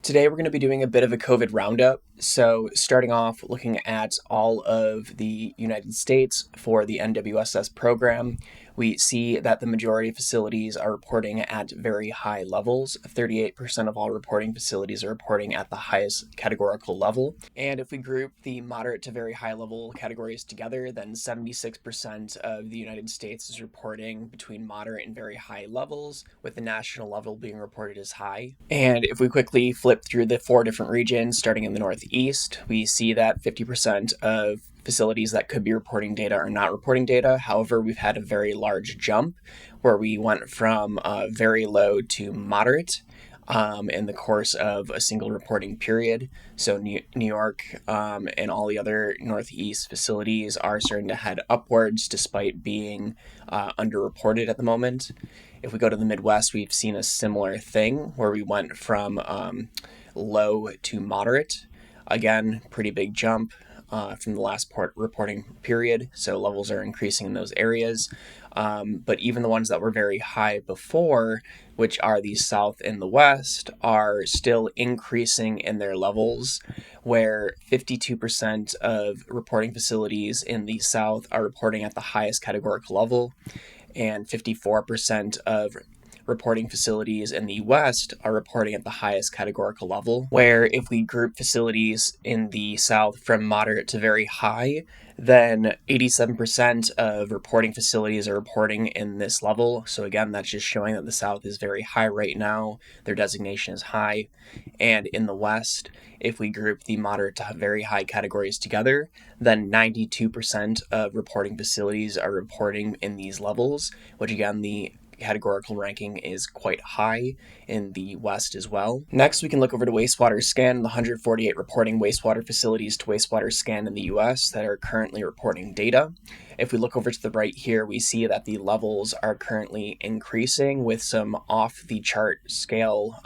Today, we're going to be doing a bit of a COVID roundup. So, starting off looking at all of the United States for the NWSS program, we see that the majority of facilities are reporting at very high levels. 38% of all reporting facilities are reporting at the highest categorical level. And if we group the moderate to very high level categories together, then 76% of the United States is reporting between moderate and very high levels, with the national level being reported as high. And if we quickly flip through the four different regions, starting in the Northeast, we see that 50% of facilities that could be reporting data are not reporting data. However, we've had a very large jump where we went from very low to moderate in the course of a single reporting period. So New York and all the other Northeast facilities are starting to head upwards despite being underreported at the moment. If we go to the Midwest, we've seen a similar thing where we went from low to moderate. Again, pretty big jump from the last reporting period, so levels are increasing in those areas. But even the ones that were very high before, which are the South and the West, are still increasing in their levels, where 52% of reporting facilities in the South are reporting at the highest categorical level, and 54% of reporting facilities in the West are reporting at the highest categorical level, where if we group facilities in the South from moderate to very high, then 87% of reporting facilities are reporting in this level. So again, that's just showing that the South is very high right now. Their designation is high. And in the West, if we group the moderate to very high categories together, then 92% of reporting facilities are reporting in these levels, which again, the categorical ranking is quite high in the West as well. Next, we can look over to wastewater scan, the 148 reporting wastewater facilities to wastewater scan in the US that are currently reporting data. If we look over to the right here, we see that the levels are currently increasing with some off the chart scale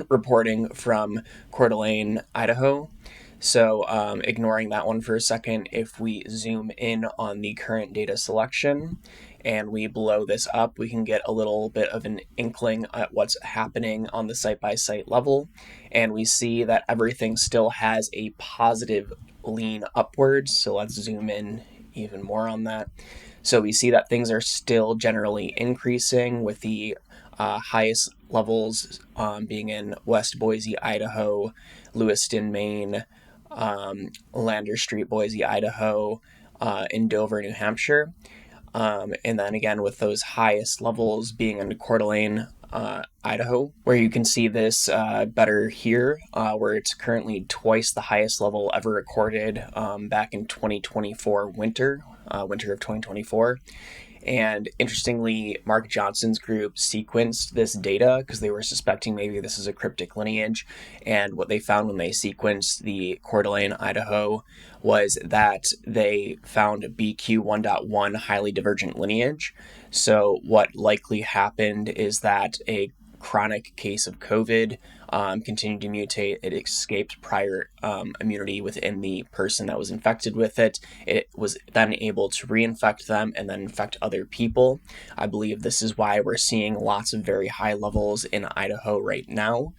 reporting from Coeur d'Alene, Idaho. So ignoring that one for a second, if we zoom in on the current data selection and we blow this up, we can get a little bit of an inkling at what's happening on the site-by-site level. And we see that everything still has a positive lean upwards. So let's zoom in even more on that. So we see that things are still generally increasing, with the highest levels being in West Boise, Idaho, Lewiston, Maine, Lander Street, Boise, Idaho, in Dover, New Hampshire. And then again, with those highest levels being in Coeur d'Alene, Idaho, where you can see this better here, where it's currently twice the highest level ever recorded back in 2024 winter of 2024. And interestingly, Mark Johnson's group sequenced this data because they were suspecting maybe this is a cryptic lineage. And what they found when they sequenced the Coeur d'Alene, Idaho, was that they found BQ 1.1 highly divergent lineage. So what likely happened is that a chronic case of COVID continued to mutate. It escaped prior immunity within the person that was infected with it. It was then able to reinfect them and then infect other people. I believe this is why we're seeing lots of very high levels in Idaho right now.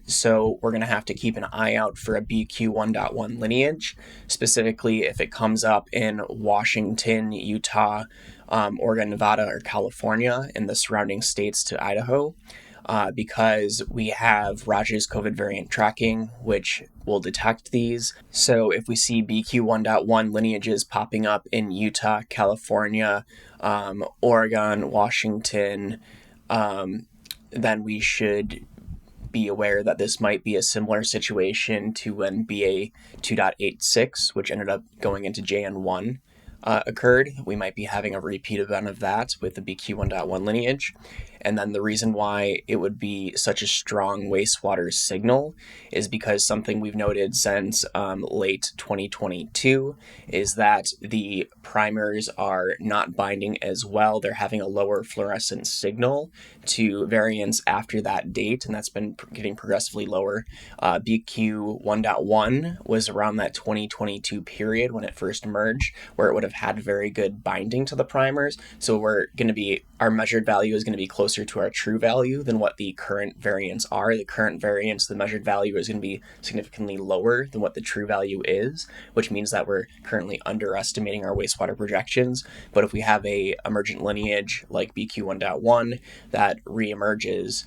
So we're going to have to keep an eye out for a BQ 1.1 lineage, specifically if it comes up in Washington, Utah, Oregon, Nevada, or California, in the surrounding states to Idaho, because we have Raj's COVID variant tracking, which will detect these. So if we see BQ 1.1 lineages popping up in Utah, California, Oregon, Washington, then we should be aware that this might be a similar situation to when BA 2.86, which ended up going into JN1, occurred. We might be having a repeat event of that with the BQ 1.1 lineage. And then the reason why it would be such a strong wastewater signal is because something we've noted since late 2022 is that the primers are not binding as well. They're having a lower fluorescence signal to variants after that date, and that's been getting progressively lower. BQ 1.1 was around that 2022 period when it first emerged, where it would have had very good binding to the primers. So we're going to be our measured value is going to be closer to our true value than what the current variants are. The current variants, the measured value is going to be significantly lower than what the true value is, which means that we're currently underestimating our wastewater projections. But if we have a emergent lineage like BQ1.1 that reemerges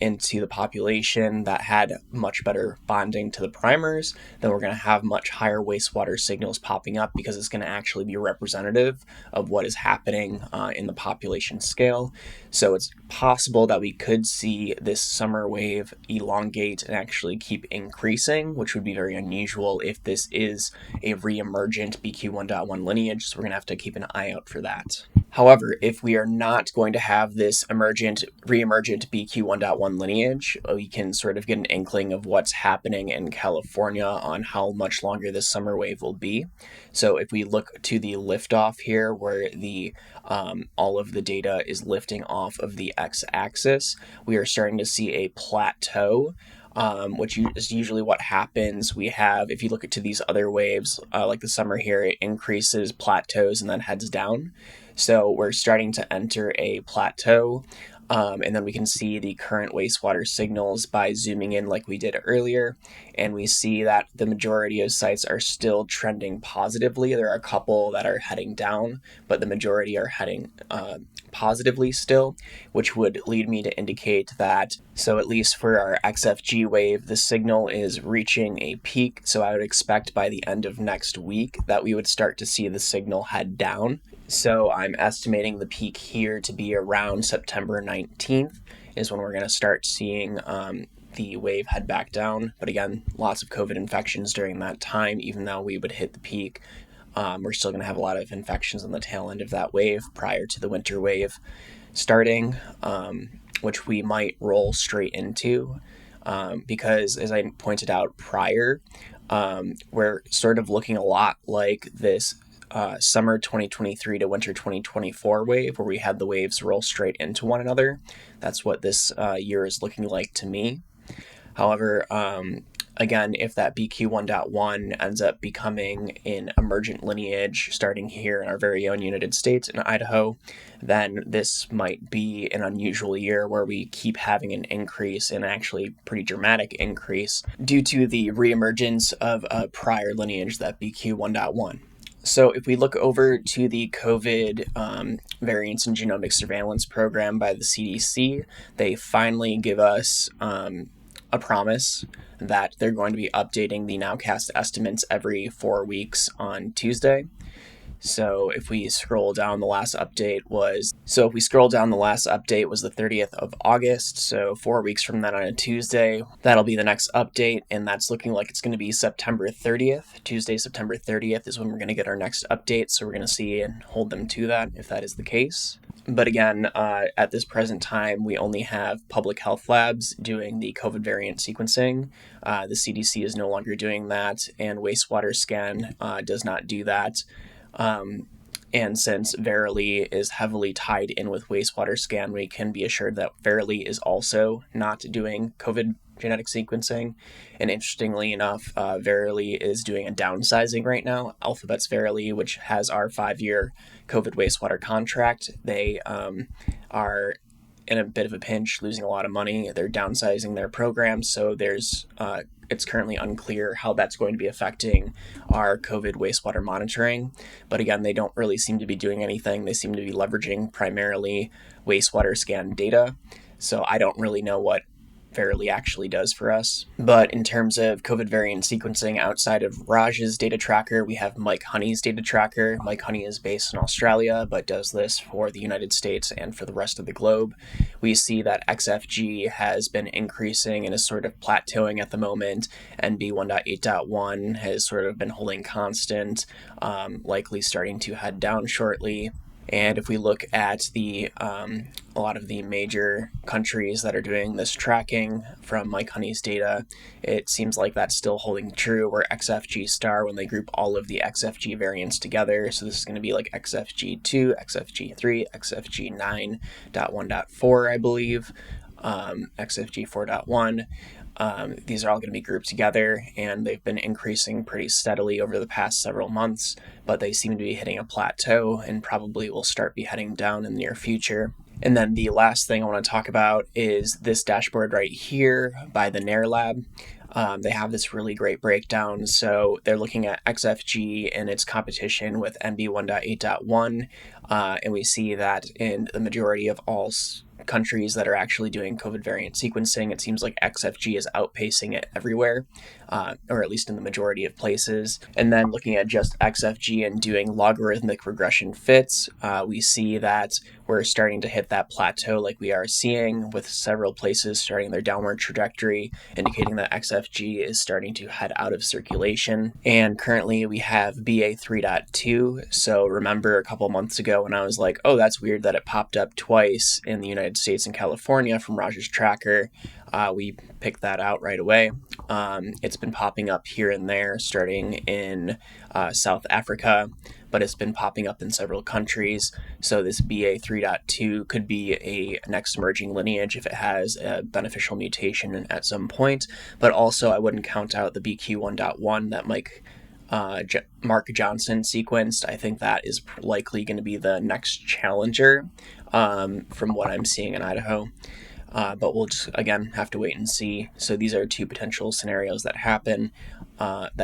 into the population that had much better bonding to the primers, then we're going to have much higher wastewater signals popping up because it's going to actually be representative of what is happening in the population scale. So it's possible that we could see this summer wave elongate and actually keep increasing, which would be very unusual if this is a reemergent BQ1.1 lineage. So we're going to have to keep an eye out for that. However, if we are not going to have this reemergent BQ1.1 lineage, we can sort of get an inkling of what's happening in California on how much longer this summer wave will be. So if we look to the liftoff here, where the all of the data is lifting off of the x-axis, we are starting to see a plateau. Which is usually what happens. We have, if you look to these other waves, like the summer here, it increases, plateaus, and then heads down. So we're starting to enter a plateau, and then we can see the current wastewater signals by zooming in like we did earlier, and we see that the majority of sites are still trending positively. There are a couple that are heading down, but the majority are heading positively still, which would lead me to indicate that, so at least for our XFG wave, the signal is reaching a peak. So I would expect by the end of next week that we would start to see the signal head down. So I'm estimating the peak here to be around September 19th is when we're going to start seeing the wave head back down. But again, lots of COVID infections during that time. Even though we would hit the peak, we're still going to have a lot of infections on the tail end of that wave prior to the winter wave starting, which we might roll straight into because, as I pointed out prior, we're sort of looking a lot like this summer 2023 to winter 2024 wave, where we had the waves roll straight into one another. That's what this year is looking like to me. However, again, if that BQ1.1 ends up becoming an emergent lineage starting here in our very own United States in Idaho, then this might be an unusual year where we keep having an increase, and actually pretty dramatic increase, due to the reemergence of a prior lineage, that BQ1.1. So if we look over to the COVID variants and genomic surveillance program by the CDC, they finally give us a promise that they're going to be updating the nowcast estimates every 4 weeks on Tuesday. So if we scroll down, the last update was the 30th of August. So 4 weeks from that on a Tuesday, that'll be the next update. And that's looking like it's going to be September 30th. Tuesday, September 30th is when we're going to get our next update. So we're going to see and hold them to that if that is the case. But again, at this present time, we only have public health labs doing the COVID variant sequencing. The CDC is no longer doing that, and Wastewater Scan does not do that. And since Verily is heavily tied in with Wastewater Scan, we can be assured that Verily is also not doing COVID genetic sequencing. And interestingly enough, Verily is doing a downsizing right now. Alphabet's Verily, which has our 5-year COVID wastewater contract, they are in a bit of a pinch, losing a lot of money. They're downsizing their program, so it's currently unclear how that's going to be affecting our COVID wastewater monitoring. But again, they don't really seem to be doing anything. They seem to be leveraging primarily Wastewater Scan data. So I don't really know what Verily actually does for us. But in terms of COVID variant sequencing outside of Raj's data tracker, we have Mike Honey's data tracker. Mike Honey is based in Australia, but does this for the United States and for the rest of the globe. We see that XFG has been increasing and is sort of plateauing at the moment. NB 1.8.1 has sort of been holding constant, likely starting to head down shortly. And if we look at a lot of the major countries that are doing this tracking from Mike Honey's data, it seems like that's still holding true, where XFG star, when they group all of the XFG variants together, so this is going to be like XFG2, XFG3, XFG 9.1.4, I believe, XFG 4.1, These are all going to be grouped together, and they've been increasing pretty steadily over the past several months, but they seem to be hitting a plateau and probably will start be heading down in the near future. And then the last thing I want to talk about is this dashboard right here by the NAIR Lab. They have this really great breakdown. So they're looking at XFG and its competition with NB 1.8.1. And we see that in the majority of all countries that are actually doing COVID variant sequencing, it seems like XFG is outpacing it everywhere, or at least in the majority of places. And then looking at just XFG and doing logarithmic regression fits, we see that we're starting to hit that plateau like we are seeing, with several places starting their downward trajectory, indicating that XFG is starting to head out of circulation. And currently we have BA 3.2. So remember a couple months ago when I was like, oh, that's weird that it popped up twice in the United States and California from Raj's tracker. We picked that out right away. It's been popping up here and there, starting in South Africa, but it's been popping up in several countries. So this BA 3.2 could be a next emerging lineage if it has a beneficial mutation at some point. But also, I wouldn't count out the BQ 1.1 that Mark Johnson sequenced. I think that is likely going to be the next challenger from what I'm seeing in Idaho. But we'll just, again, have to wait and see. So these are two potential scenarios that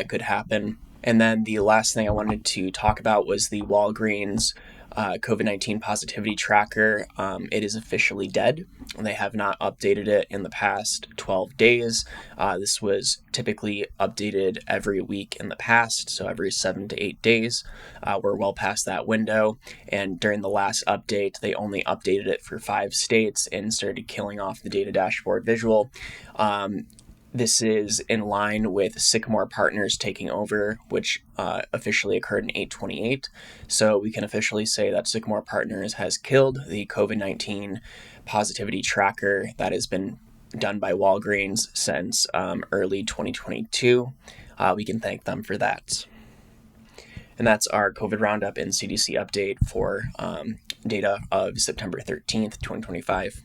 could happen. And then the last thing I wanted to talk about was the Walgreens COVID-19 positivity tracker. It is officially dead. They have not updated it in the past 12 days. This was typically updated every week in the past, so every 7 to 8 days. We're well past that window. And during the last update, they only updated it for 5 states and started killing off the data dashboard visual. This is in line with Sycamore Partners taking over, which officially occurred in 8/28. So we can officially say that Sycamore Partners has killed the COVID-19 positivity tracker that has been done by Walgreens since early 2022. We can thank them for that. And that's our COVID Roundup and CDC update for data of September 13th, 2025.